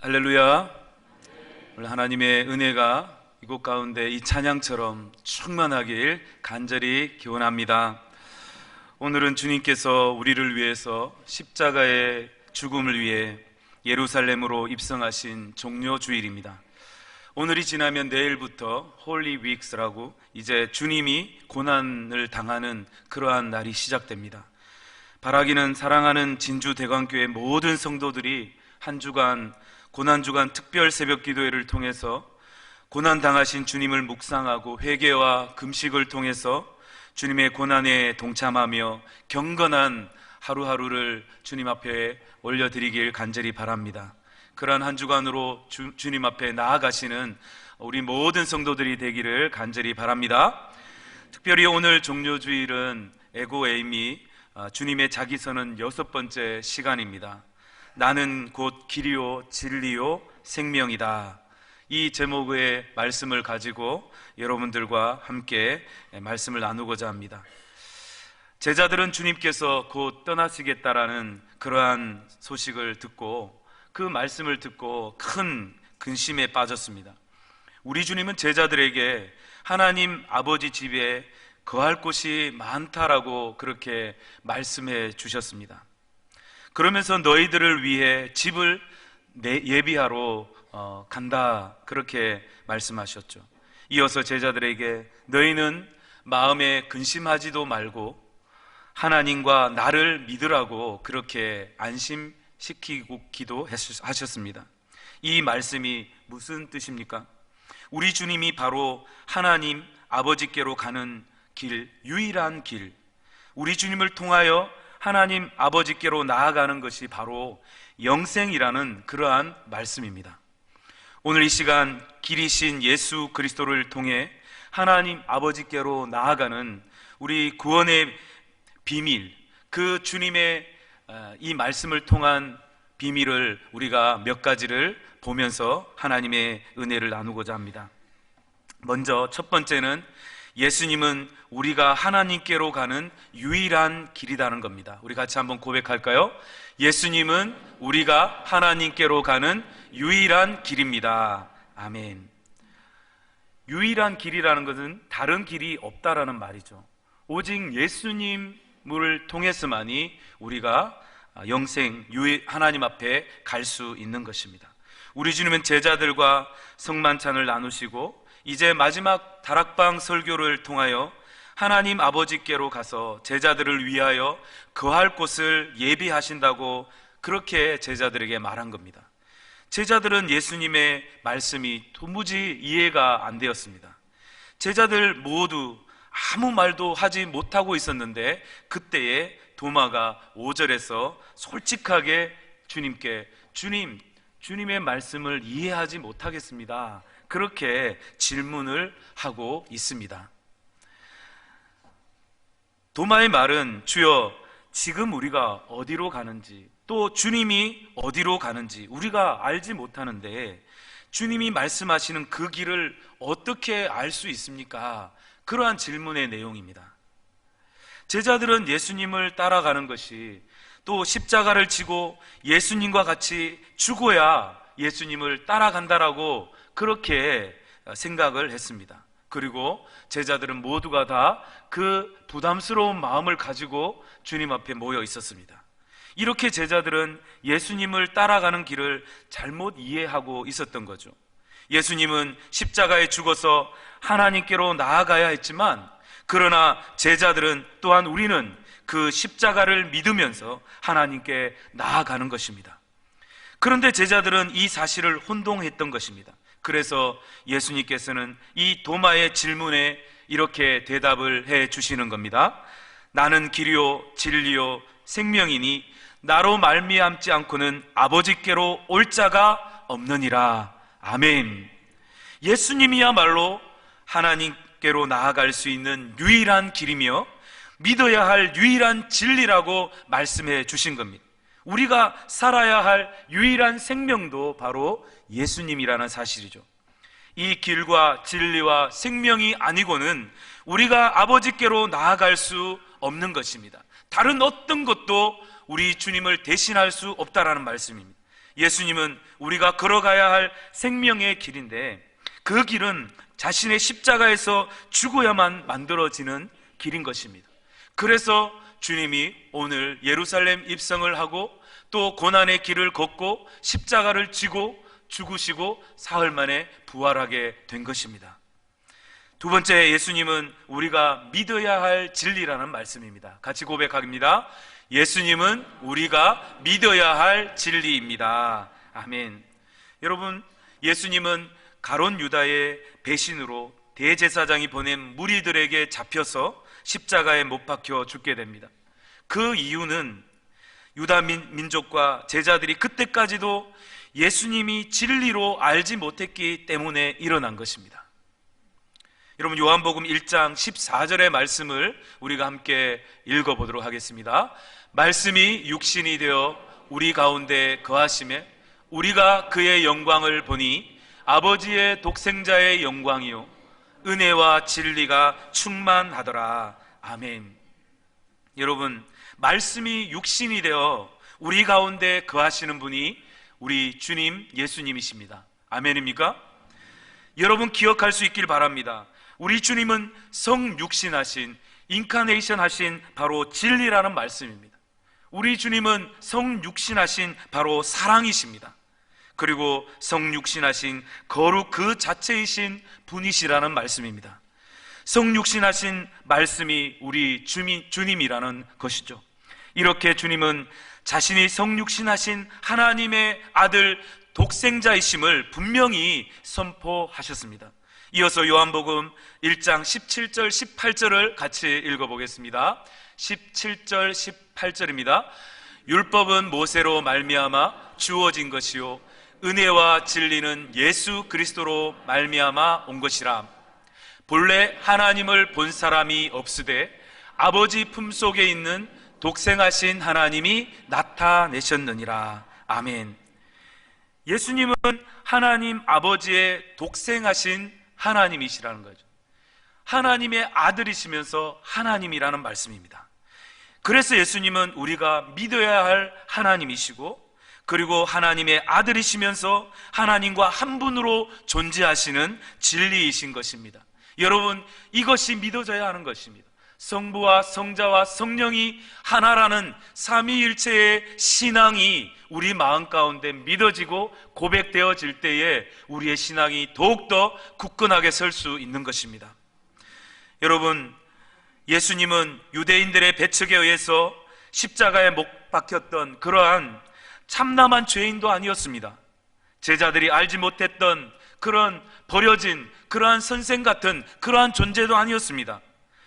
할렐루야. 오늘 하나님의 은혜가 이곳 가운데 이 찬양처럼 충만하길 간절히 기원합니다. 오늘은 주님께서 우리를 위해서 십자가의 죽음을 위해 예루살렘으로 입성하신 종려 주일입니다. 오늘이 지나면 내일부터 홀리 윅스라고 이제 주님이 고난을 당하는 그러한 날이 시작됩니다. 바라기는 사랑하는 진주대광교회 모든 성도들이 한 주간 고난주간 특별 새벽 기도회를 통해서 고난당하신 주님을 묵상하고 회개와 금식을 통해서 주님의 고난에 동참하며 경건한 하루하루를 주님 앞에 올려드리길 간절히 바랍니다. 그러한 한 주간으로 주님 앞에 나아가시는 우리 모든 성도들이 되기를 간절히 바랍니다. 특별히 오늘 종료주일은 에고에이미 주님의 자기서는 6번째 시간입니다. 나는 곧 길이요 진리요 생명이다. 이 제목의 말씀을 가지고 여러분들과 함께 말씀을 나누고자 합니다. 제자들은 주님께서 곧 떠나시겠다라는 그러한 소식을 듣고 그 말씀을 듣고 큰 근심에 빠졌습니다. 우리 주님은 제자들에게 하나님 아버지 집에 거할 곳이 많다라고 그렇게 말씀해 주셨습니다. 그러면서 너희들을 위해 집을 예비하러 간다, 그렇게 말씀하셨죠. 이어서 제자들에게 너희는 마음에 근심하지도 말고 하나님과 나를 믿으라고 그렇게 안심시키고 기도하셨습니다. 이 말씀이 무슨 뜻입니까? 우리 주님이 바로 하나님 아버지께로 가는 길, 유일한 길, 우리 주님을 통하여 하나님 아버지께로 나아가는 것이 바로 영생이라는 그러한 말씀입니다. 오늘 이 시간 길이신 예수 그리스도를 통해 하나님 아버지께로 나아가는 우리 구원의 비밀, 그 주님의 이 말씀을 통한 비밀을 우리가 몇 가지를 보면서 하나님의 은혜를 나누고자 합니다. 먼저 첫 번째는 예수님은 우리가 하나님께로 가는 유일한 길이라는 겁니다. 우리 같이 한번 고백할까요? 예수님은 우리가 하나님께로 가는 유일한 길입니다. 아멘. 유일한 길이라는 것은 다른 길이 없다라는 말이죠. 오직 예수님을 통해서만이 우리가 영생, 하나님 앞에 갈 수 있는 것입니다. 우리 주님은 제자들과 성만찬을 나누시고 이제 마지막 다락방 설교를 통하여 하나님 아버지께로 가서 제자들을 위하여 거할 곳을 예비하신다고 그렇게 제자들에게 말한 겁니다. 제자들은 예수님의 말씀이 도무지 이해가 안 되었습니다. 제자들 모두 아무 말도 하지 못하고 있었는데 그때에 도마가 5절에서 솔직하게 주님께 주님의 말씀을 이해하지 못하겠습니다, 그렇게 질문을 하고 있습니다. 도마의 말은 주여 지금 우리가 어디로 가는지 또 주님이 어디로 가는지 우리가 알지 못하는데 주님이 말씀하시는 그 길을 어떻게 알 수 있습니까? 그러한 질문의 내용입니다. 제자들은 예수님을 따라가는 것이 또 십자가를 지고 예수님과 같이 죽어야 예수님을 따라간다라고 그렇게 생각을 했습니다. 그리고 제자들은 모두가 다 그 부담스러운 마음을 가지고 주님 앞에 모여 있었습니다. 이렇게 제자들은 예수님을 따라가는 길을 잘못 이해하고 있었던 거죠. 예수님은 십자가에 죽어서 하나님께로 나아가야 했지만, 그러나 제자들은 또한 우리는 그 십자가를 믿으면서 하나님께 나아가는 것입니다. 그런데 제자들은 이 사실을 혼동했던 것입니다. 그래서 예수님께서는 이 도마의 질문에 이렇게 대답을 해 주시는 겁니다. 나는 길이요 진리요 생명이니 나로 말미암지 않고는 아버지께로 올 자가 없느니라. 아멘. 예수님이야말로 하나님께로 나아갈 수 있는 유일한 길이며 믿어야 할 유일한 진리라고 말씀해 주신 겁니다. 우리가 살아야 할 유일한 생명도 바로 예수님이라는 사실이죠. 이 길과 진리와 생명이 아니고는 우리가 아버지께로 나아갈 수 없는 것입니다. 다른 어떤 것도 우리 주님을 대신할 수 없다라는 말씀입니다. 예수님은 우리가 걸어가야 할 생명의 길인데, 그 길은 자신의 십자가에서 죽어야만 만들어지는 길인 것입니다. 그래서 주님이 오늘 예루살렘 입성을 하고 또 고난의 길을 걷고 십자가를 지고 죽으시고 사흘 만에 부활하게 된 것입니다. 두 번째, 예수님은 우리가 믿어야 할 진리라는 말씀입니다. 같이 고백합니다. 예수님은 우리가 믿어야 할 진리입니다. 아멘. 여러분, 예수님은 가룟 유다의 배신으로 대제사장이 보낸 무리들에게 잡혀서 십자가에 못 박혀 죽게 됩니다. 그 이유는 유다 민족과 제자들이 그때까지도 예수님이 진리로 알지 못했기 때문에 일어난 것입니다. 여러분, 요한복음 1장 14절의 말씀을 우리가 함께 읽어보도록 하겠습니다. 말씀이 육신이 되어 우리 가운데 거하심에 우리가 그의 영광을 보니 아버지의 독생자의 영광이요 은혜와 진리가 충만하더라. 아멘. 여러분, 말씀이 육신이 되어 우리 가운데 거하시는 분이 우리 주님 예수님이십니다. 아멘입니까? 여러분, 기억할 수 있길 바랍니다. 우리 주님은 성육신하신, 인카네이션 하신 바로 진리라는 말씀입니다. 우리 주님은 성육신하신 바로 사랑이십니다. 그리고 성육신하신 거룩 그 자체이신 분이시라는 말씀입니다. 성육신하신 말씀이 우리 주님이라는 것이죠. 이렇게 주님은 자신이 성육신하신 하나님의 아들 독생자이심을 분명히 선포하셨습니다. 이어서 요한복음 1장 17절 18절을 같이 읽어보겠습니다. 17절 18절입니다. 율법은 모세로 말미암아 주어진 것이요 은혜와 진리는 예수 그리스도로 말미암아 온 것이라. 본래 하나님을 본 사람이 없으되 아버지 품속에 있는 독생하신 하나님이 나타내셨느니라. 아멘. 예수님은 하나님 아버지의 독생하신 하나님이시라는 거죠. 하나님의 아들이시면서 하나님이라는 말씀입니다. 그래서 예수님은 우리가 믿어야 할 하나님이시고, 그리고 하나님의 아들이시면서 하나님과 한 분으로 존재하시는 진리이신 것입니다. 여러분, 이것이 믿어져야 하는 것입니다. 성부와 성자와 성령이 하나라는 삼위일체의 신앙이 우리 마음 가운데 믿어지고 고백되어질 때에 우리의 신앙이 더욱더 굳건하게 설 수 있는 것입니다. 여러분, 예수님은 유대인들의 배척에 의해서 십자가에 못 박혔던 그러한 참남한 죄인도 아니었습니다. 제자들이 알지 못했던 그런 버려진 그러한 선생 같은 그러한 존재도 아니었습니다.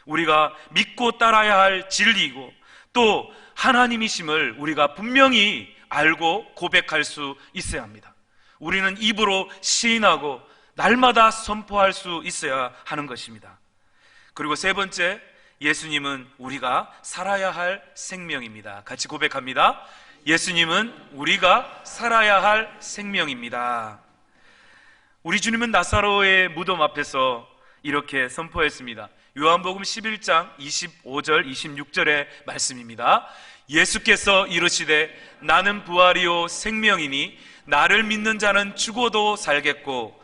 우리가 믿고 따라야 할 진리이고 또 하나님이심을 우리가 분명히 알고 고백할 수 있어야 합니다. 우리는 입으로 시인하고 날마다 선포할 수 있어야 하는 것입니다. 그리고 세 번째, 예수님은 우리가 살아야 할 생명입니다. 같이 고백합니다. 예수님은 우리가 살아야 할 생명입니다. 우리 주님은 나사로의 무덤 앞에서 이렇게 선포했습니다. 요한복음 11장 25절 26절의 말씀입니다. 예수께서 이르시되 나는 부활이요 생명이니 나를 믿는 자는 죽어도 살겠고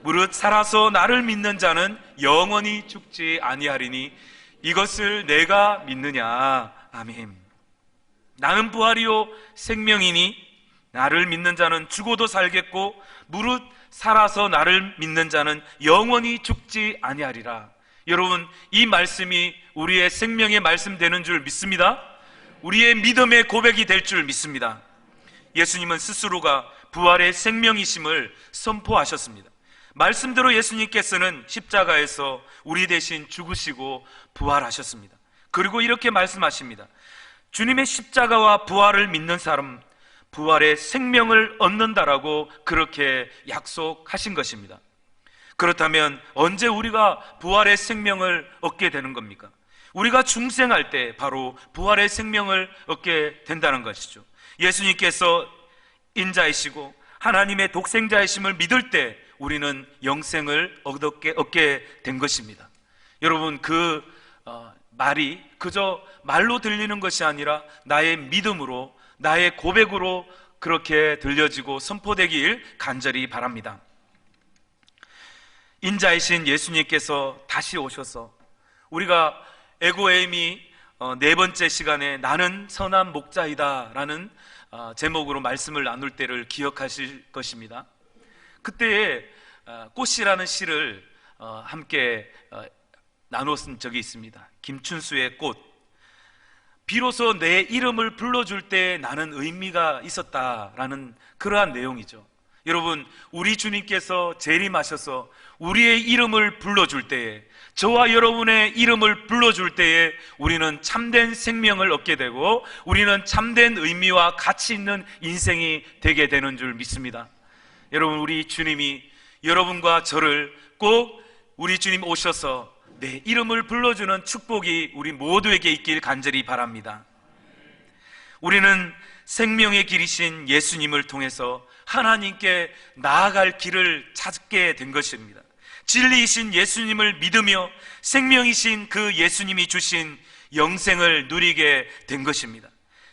무릇 살아서 나를 믿는 자는 영원히 죽지 아니하리니 이것을 내가 믿느냐. 아멘. 나는 부활이요 생명이니 나를 믿는 자는 죽어도 살겠고 무릇 살아서 나를 믿는 자는 영원히 죽지 아니하리라. 여러분, 이 말씀이 우리의 생명의 말씀 되는 줄 믿습니다. 우리의 믿음의 고백이 될 줄 믿습니다. 예수님은 스스로가 부활의 생명이심을 선포하셨습니다. 말씀대로 예수님께서는 십자가에서 우리 대신 죽으시고 부활하셨습니다. 그리고 이렇게 말씀하십니다. 주님의 십자가와 부활을 믿는 사람 부활의 생명을 얻는다라고 그렇게 약속하신 것입니다. 그렇다면 언제 우리가 부활의 생명을 얻게 되는 겁니까? 우리가 중생할 때 바로 부활의 생명을 얻게 된다는 것이죠. 예수님께서 인자이시고 하나님의 독생자이심을 믿을 때 우리는 영생을 얻게 된 것입니다. 여러분, 그 말이 그저 말로 들리는 것이 아니라 나의 믿음으로, 나의 고백으로 그렇게 들려지고 선포되길 간절히 바랍니다. 인자이신 예수님께서 다시 오셔서 우리가 에고에임이 네 번째 시간에 나는 선한 목자이다 라는 제목으로 말씀을 나눌 때를 기억하실 것입니다. 그때에 꽃이라는 시를 함께 나눴은 적이 있습니다. 김춘수의 꽃. 비로소 내 이름을 불러줄 때 나는 의미가 있었다라는 그러한 내용이죠. 여러분, 우리 주님께서 재림하셔서 우리의 이름을 불러줄 때에, 저와 여러분의 이름을 불러줄 때에 우리는 참된 생명을 얻게 되고 우리는 참된 의미와 가치 있는 인생이 되게 되는 줄 믿습니다. 여러분, 우리 주님이 여러분과 저를 꼭 우리 주님 오셔서 내 이름을 불러주는 축복이 우리 모두에게 있길 간절히 바랍니다. 우리는 생명의 길이신 예수님을 통해서 하나님께 나아갈 길을 찾게 된 것입니다. 진리이신 예수님을 믿으며 생명이신 그 예수님이 주신 영생을 누리게 된 것입니다.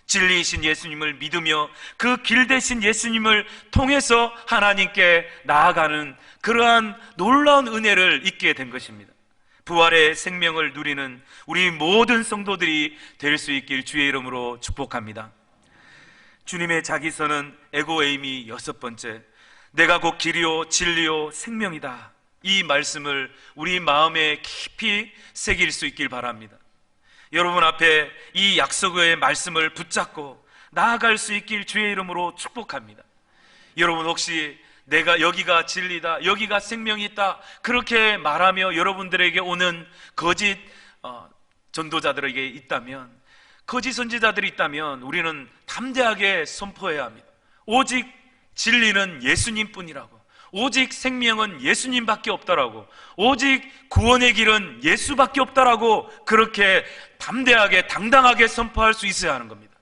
진리이신 예수님을 믿으며 그 길 대신 예수님을 통해서 하나님께 나아가는 그러한 놀라운 은혜를 잊게 된 것입니다. 부활의 생명을 누리는 우리 모든 성도들이 될 수 있길 주의 이름으로 축복합니다. 주님의 자기서는 에고에임이 6번째, 내가 곧 길이요 진리요 생명이다, 이 말씀을 우리 마음에 깊이 새길 수 있길 바랍니다. 여러분 앞에 이 약속의 말씀을 붙잡고 나아갈 수 있길 주의 이름으로 축복합니다. 여러분, 혹시 내가 여기가 진리다, 여기가 생명이 있다, 그렇게 말하며 여러분들에게 오는 거짓 전도자들에게 있다면, 거짓 선지자들이 있다면 우리는 담대하게 선포해야 합니다. 오직 진리는 예수님뿐이라고, 오직 생명은 예수님밖에 없다라고, 오직 구원의 길은 예수밖에 없다라고 그렇게 담대하게 당당하게 선포할 수 있어야 하는 겁니다.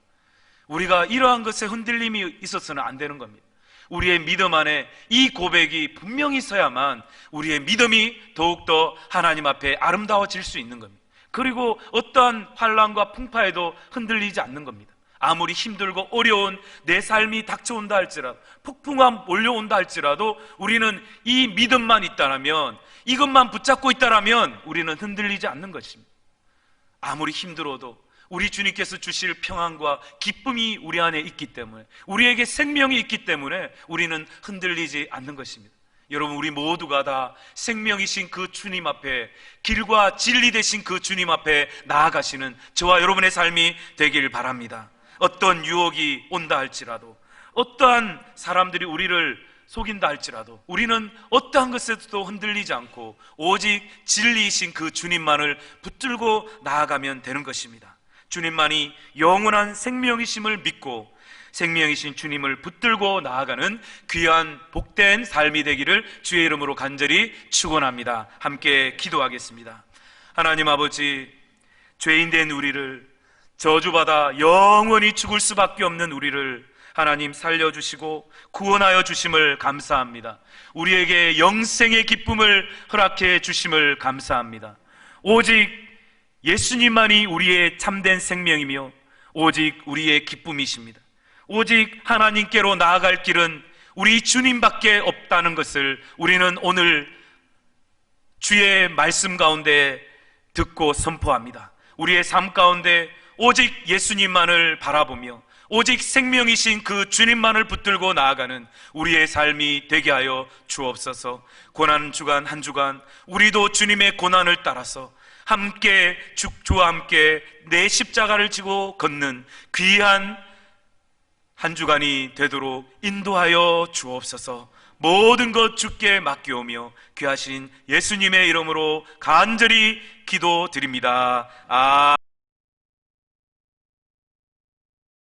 우리가 이러한 것에 흔들림이 있어서는 안 되는 겁니다. 우리의 믿음 안에 이 고백이 분명히 서야만 우리의 믿음이 더욱더 하나님 앞에 아름다워질 수 있는 겁니다. 그리고 어떠한 환난과 풍파에도 흔들리지 않는 겁니다. 아무리 힘들고 어려운 내 삶이 닥쳐온다 할지라도, 폭풍함 몰려온다 할지라도 우리는 이 믿음만 있다면, 이것만 붙잡고 있다면 우리는 흔들리지 않는 것입니다. 아무리 힘들어도 우리 주님께서 주실 평안과 기쁨이 우리 안에 있기 때문에, 우리에게 생명이 있기 때문에 우리는 흔들리지 않는 것입니다. 여러분, 우리 모두가 다 생명이신 그 주님 앞에, 길과 진리 되신 그 주님 앞에 나아가시는 저와 여러분의 삶이 되길 바랍니다. 어떤 유혹이 온다 할지라도, 어떠한 사람들이 우리를 속인다 할지라도 우리는 어떠한 것에도 흔들리지 않고 오직 진리이신 그 주님만을 붙들고 나아가면 되는 것입니다. 주님만이 영원한 생명이심을 믿고 생명이신 주님을 붙들고 나아가는 귀한 복된 삶이 되기를 주의 이름으로 간절히 축원합니다. 함께 기도하겠습니다. 하나님 아버지, 죄인된 우리를, 저주받아 영원히 죽을 수밖에 없는 우리를 하나님 살려주시고 구원하여 주심을 감사합니다. 우리에게 영생의 기쁨을 허락해 주심을 감사합니다. 오직 예수님만이 우리의 참된 생명이며 오직 우리의 기쁨이십니다. 오직 하나님께로 나아갈 길은 우리 주님밖에 없다는 것을 우리는 오늘 주의 말씀 가운데 듣고 선포합니다. 우리의 삶 가운데 오직 예수님만을 바라보며 오직 생명이신 그 주님만을 붙들고 나아가는 우리의 삶이 되게 하여 주옵소서. 고난 주간 한 주간 우리도 주님의 고난을 따라서 함께 주와 함께 내 십자가를 지고 걷는 귀한 한 주간이 되도록 인도하여 주옵소서. 모든 것 주께 맡겨오며 귀하신 예수님의 이름으로 간절히 기도드립니다.